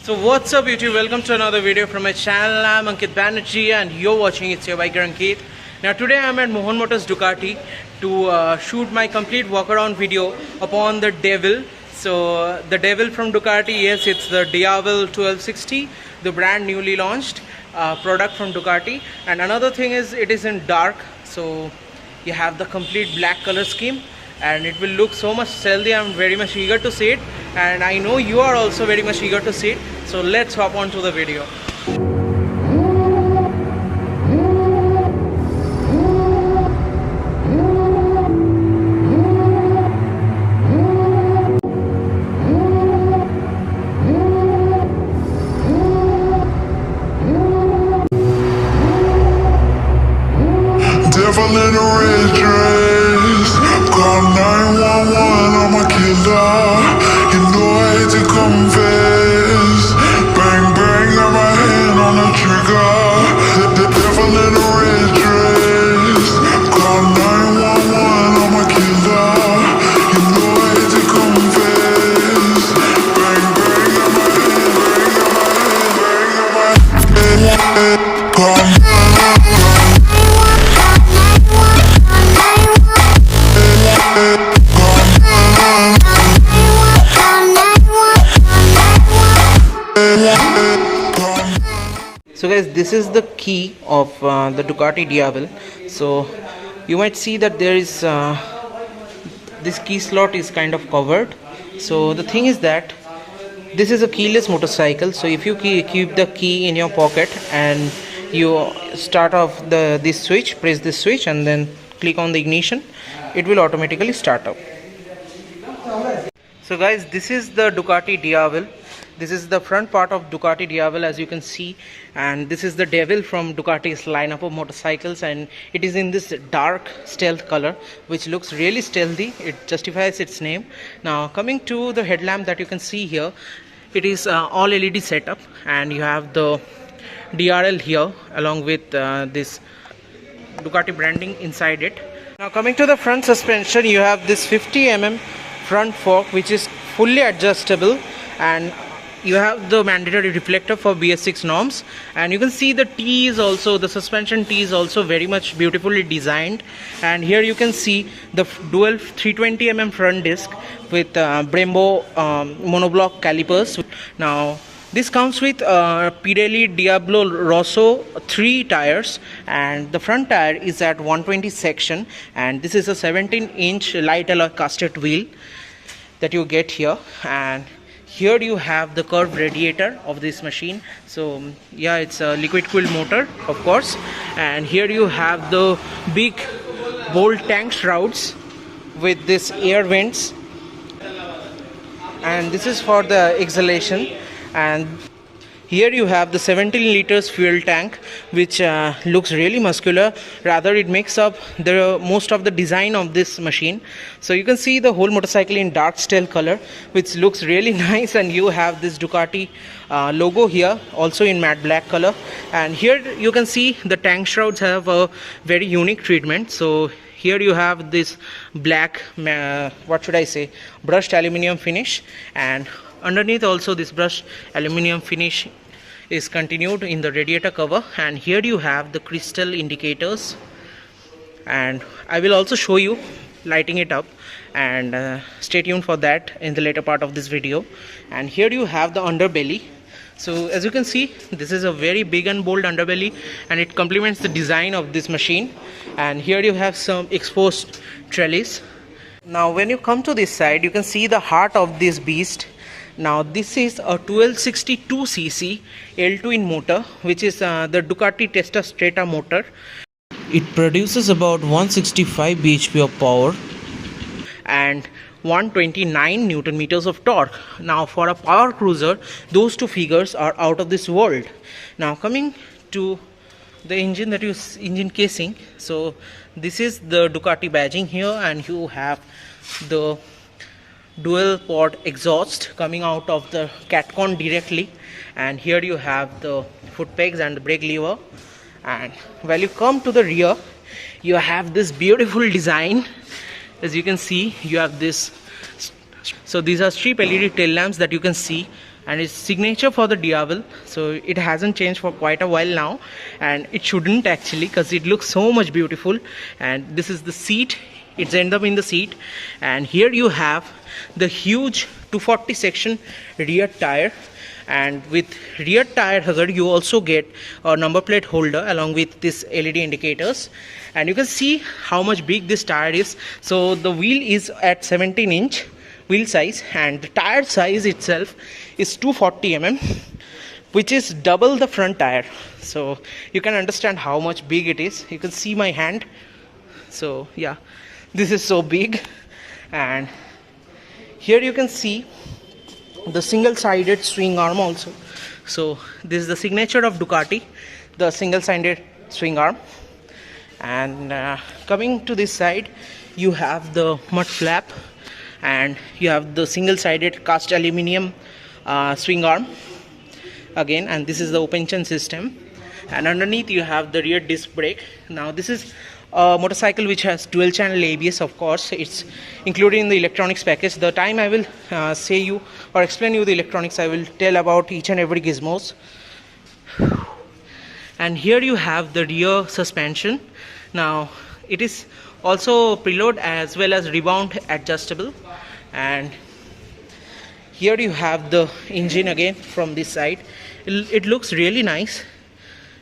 So what's up YouTube, welcome to another video from my channel. I'm Ankit Banerjee and you're watching It's Your Biker Ankit. Now today I'm at Mohan Motors Ducati to shoot my complete walk around video upon the Devil. So the Devil from Ducati, yes, it's the Diavel 1260, the brand newly launched product from Ducati. And another thing is it is in dark, so you have the complete black color scheme and it will look so much stealthy. I'm very much eager to see it and I know you are also very much eager to see it. So let's hop on to the video. Devil in a red dress, call 911, I'm a killer. You know I hate to confess. Bang bang, got my hand on the trigger. The devil in a red dress, call 911, I'm a killer. You know I hate to confess. Bang bang, got my hand, call. So guys, this is the key of the Ducati Diavel. So you might see that there is this key slot is kind of covered. So the thing is that this is a keyless motorcycle. So if you keep the key in your pocket and you start off this switch, press this switch and then click on the ignition, it will automatically start up. So guys, this is the Ducati Diavel. This is the front part of Ducati Diavel, as you can see, and this is the Devil from Ducati's lineup of motorcycles, and it is in this dark stealth color which looks really stealthy. It justifies its name. Now coming to the headlamp that you can see here, it is all LED setup and you have the DRL here along with this Ducati branding inside it. Now coming to the front suspension, you have this 50 mm front fork which is fully adjustable, and you have the mandatory reflector for BS6 norms, and you can see the T is also, the suspension T is also very much beautifully designed. And here you can see the dual 320 mm front disc with Brembo monoblock calipers. Now this comes with Pirelli Diablo Rosso 3 tires, and the front tire is at 120 section, and this is a 17-inch light alloy casted wheel that you get here. And here you have the curved radiator of this machine. So yeah, it's a liquid cooled motor, of course. And here you have the big bolt tank shrouds with this air vents, and this is for the exhalation. And here you have the 17 liters fuel tank which looks really muscular. Rather, it makes up the most of the design of this machine. So you can see the whole motorcycle in dark stealth color which looks really nice, and you have this Ducati logo here also in matte black color. And here you can see the tank shrouds have a very unique treatment. So here you have this black brushed aluminium finish, and underneath also this brushed aluminium finish is continued in the radiator cover. And here you have the crystal indicators, and I will also show you lighting it up, and stay tuned for that in the later part of this video. And here you have the underbelly. So as you can see, this is a very big and bold underbelly, and it complements the design of this machine. And here you have some exposed trellis. Now when you come to this side, you can see the heart of this beast. Now this is a 1262cc L-twin motor, which is the Ducati Testa Stretta motor. It produces about 165 bhp of power and 129 Newton meters of torque. Now for a power cruiser, those two figures are out of this world. Now coming to the engine, that is engine casing. So this is the Ducati badging here, and you have the dual port exhaust coming out of the catcon directly, and here you have the foot pegs and the brake lever. And while you come to the rear, you have this beautiful design. As you can see, you have this, so these are strip LED tail lamps that you can see and it's signature for the Diavel, so it hasn't changed for quite a while now, and it shouldn't actually, because it looks so much beautiful. And this is the seat, it's end up in the seat, and here you have the huge 240 section rear tire, and with rear tire hazard you also get a number plate holder along with this LED indicators. And you can see how much big this tire is. So the wheel is at 17-inch wheel size, and the tire size itself is 240 mm, which is double the front tire. So you can understand how much big it is. You can see my hand. So yeah, this is so big. And here you can see the single-sided swing arm also. So this is the signature of Ducati, the single-sided swing arm. And coming to this side, you have the mud flap, and you have the single-sided cast aluminium swing arm again, and this is the open chain system. And underneath you have the rear disc brake. Now this is a motorcycle which has dual channel ABS. Of course, it's included in the electronics package. The time I will say you or explain you the electronics, I will tell about each and every gizmos. And here you have the rear suspension. Now it is also preload as well as rebound adjustable. And here you have the engine again from this side. It looks really nice,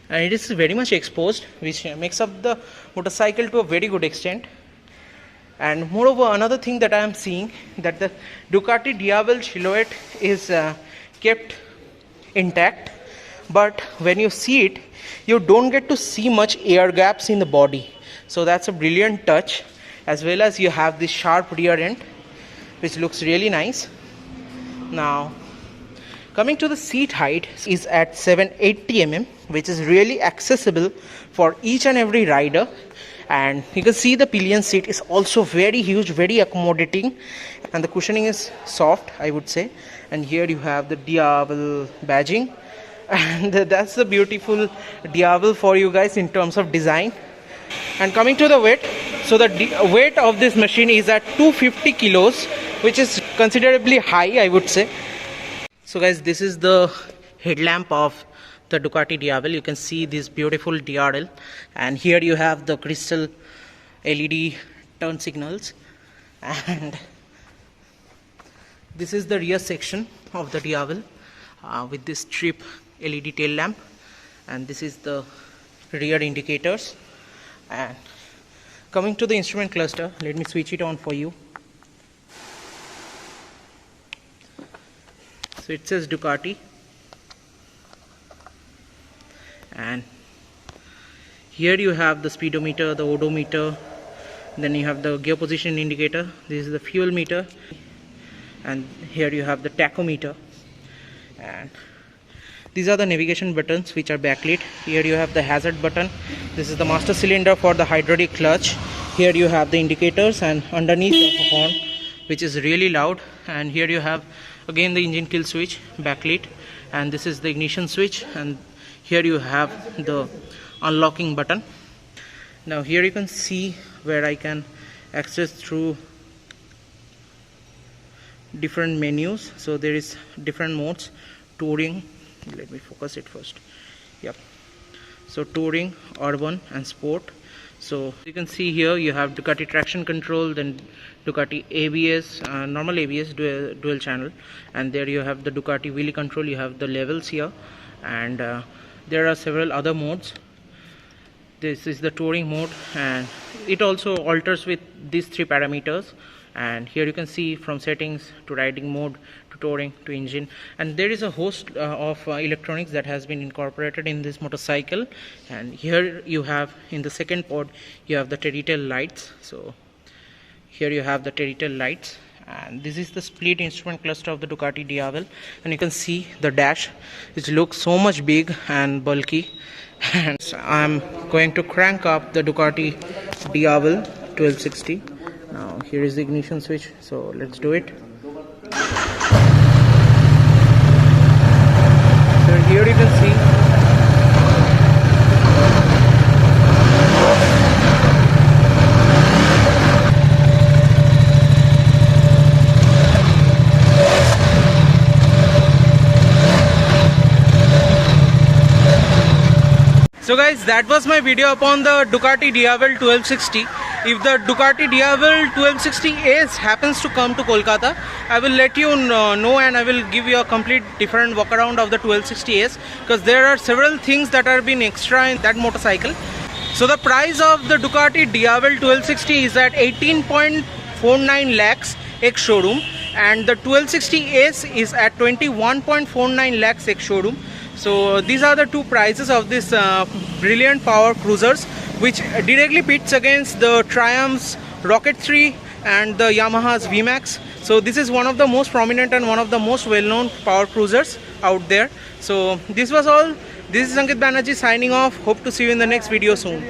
and it is very much exposed, which makes up the motorcycle to a very good extent. And moreover, another thing that I am seeing, that the Ducati Diavel silhouette is kept intact, but when you see it, you don't get to see much air gaps in the body. So that's a brilliant touch, as well as you have this sharp rear end, which looks really nice. Now coming to the seat height, is at 780 mm, which is really accessible for each and every rider. And you can see the pillion seat is also very huge, very accommodating, and the cushioning is soft, I would say. And here you have the Diavel badging, and that's the beautiful Diavel for you guys in terms of design. And coming to the weight, so the weight of this machine is at 250 kilos, which is considerably high, I would say. So guys, this is the headlamp of the Ducati Diavel. You can see this beautiful DRL, and here you have the crystal LED turn signals. And this is the rear section of the Diavel with this strip LED tail lamp, and this is the rear indicators. And coming to the instrument cluster, let me switch it on for you. So it says Ducati, and here you have the speedometer, the odometer, then you have the gear position indicator, this is the fuel meter, and here you have the tachometer. And these are the navigation buttons which are backlit. Here you have the hazard button. This is the master cylinder for the hydraulic clutch. Here you have the indicators, and underneath the horn, which is really loud. And here you have again the engine kill switch backlit, and this is the ignition switch, and here you have the unlocking button. Now here you can see where I can access through different menus. So there is different modes: touring, let me focus it first. Yep, so touring, urban, and sport. So you can see here you have Ducati traction control, then Ducati ABS, normal ABS dual channel, and there you have the Ducati wheelie control. You have the levels here, and there are several other modes. This is the touring mode, and it also alters with these three parameters. And here you can see from settings to riding mode to touring to engine, and there is a host of electronics that has been incorporated in this motorcycle. And here you have, in the second pod, you have the teddy tail lights. So here you have the teddy tail lights, and this is the split instrument cluster of the Ducati Diavel. And you can see the dash, which looks so much big and bulky. And I'm going to crank up the Ducati Diavel 1260. Now here is the ignition switch, so let's do it. So here you can see guys, that was my video upon the Ducati Diavel 1260. If the Ducati Diavel 1260 Ace happens to come to Kolkata, I will let you know, and I will give you a complete different walk around of the 1260 Ace, because there are several things that are been extra in that motorcycle. So the price of the Ducati Diavel 1260 is at 18.49 lakhs ex showroom, and the 1260 Ace is at 21.49 lakhs ex showroom. So these are the two prices of this brilliant power cruisers, which directly pits against the Triumph's Rocket 3 and the Yamaha's VMAX. So this is one of the most prominent and one of the most well-known power cruisers out there. So this was all. This is Ankit Banerjee signing off. Hope to see you in the next video soon.